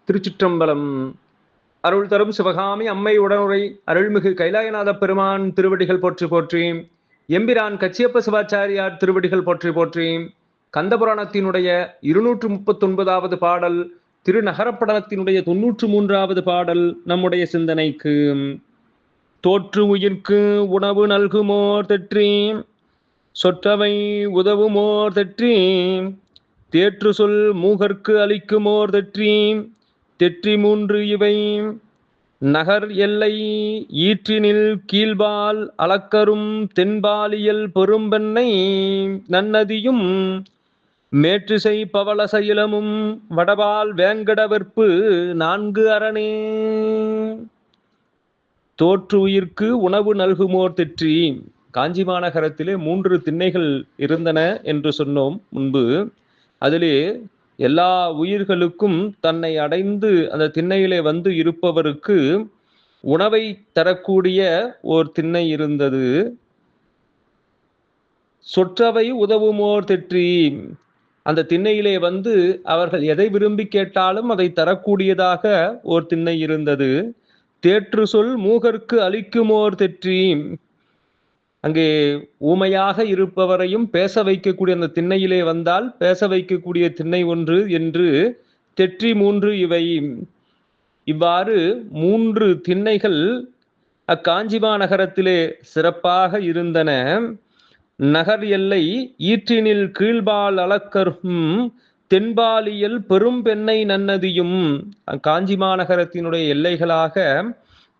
திருச்சிற்றம்பலம். அருள் தரும் சிவகாமி அம்மை உடனுரை அருள்மிகு கைலாயநாத பெருமான் திருவடிகள் போற்றி போற்றி. எம்பிரான் கச்சியப்ப சிவாச்சாரியார் திருவடிகள் போற்றி போற்றி. கந்தபுராணத்தினுடைய 239வது பாடல், திருநகரப்படலத்தினுடைய 93வது பாடல் நம்முடைய சிந்தனைக்கு. தோற்று உயிர்க்கு உணவு நல்குமோர் தெற்றி, சொற்றவை உதவுமோர் தெற்றி, தேற்று சொல் மூகர்க்கு அளிக்குமோர் தெற்றி, தெற்றி மூன்று இவை நகர் எல்லை ஈற்றினில் கீழ்பால் அளக்கரும் தென்பாலியல் பெரும்பெண்ணை நன்னதியும் மேற்றிசை பவள சைலமும் வடபால் வேங்கடவெற்பு நான்கு அரணே. தோற்று உயிர்க்கு உணவு நல்குமோர் தெற்றி. காஞ்சி மாநகரத்திலே 3 திண்ணைகள் இருந்தன என்று சொன்னோம் முன்பு. அதிலே எல்லா உயிர்களுக்கும் தன்னை அடைந்து அந்த திண்ணையிலே வந்து இருப்பவருக்கு உணவை தரக்கூடிய ஓர் திண்ணை இருந்தது. சொற்றவை உதவுமோர் தெற்றி. அந்த திண்ணையிலே வந்து அவர்கள் எதை விரும்பி கேட்டாலும் அதை தரக்கூடியதாக ஓர் திண்ணை இருந்தது. தேற்று சொல் மூகர்க்கு அளிக்குமோர் தெற்றி. அங்கே ஊமையாக இருப்பவரையும் பேச வைக்கக்கூடிய அந்த திண்ணையிலே வந்தால் பேச வைக்கக்கூடிய திண்ணை ஒன்று என்று தெற்றி மூன்று இவை. இவ்வாறு 3 திண்ணைகள் அக்காஞ்சிமா நகரத்திலே சிறப்பாக இருந்தன. நகர் எல்லை ஈற்றினில் கீழ்பால் அளக்கரும் தென்பாலியல் பெரும்பெண்ணை நன்னதியும். காஞ்சிமா நகரத்தினுடைய எல்லைகளாக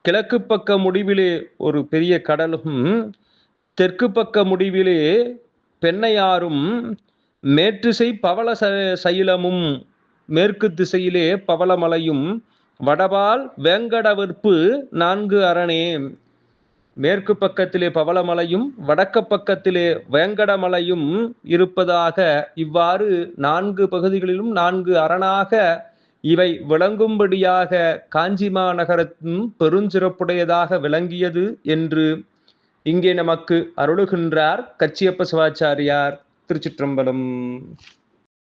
கிழக்கு பக்க முடிவிலே ஒரு பெரிய கடலும், தெற்கு பக்க முடிவிலே பெண்ணையாரும், மேற்றிசை பவள சைலமும், மேற்கு திசையிலே பவளமலையும், வடபால் வேங்கடவெற்பு நான்கு அரணே. மேற்கு பக்கத்திலே பவளமலையும் வடக்கு பக்கத்திலே வேங்கடமலையும் இருப்பதாக இவ்வாறு 4 பகுதிகளிலும் 4 அரணாக இவை விளங்கும்படியாக காஞ்சிமா நகரத்தும் பெருஞ்சிறப்புடையதாக விளங்கியது என்று இங்கே நமக்கு அருளுகின்றார் கச்சியப்ப சிவாச்சாரியார். திருச்சிற்றம்பலம்.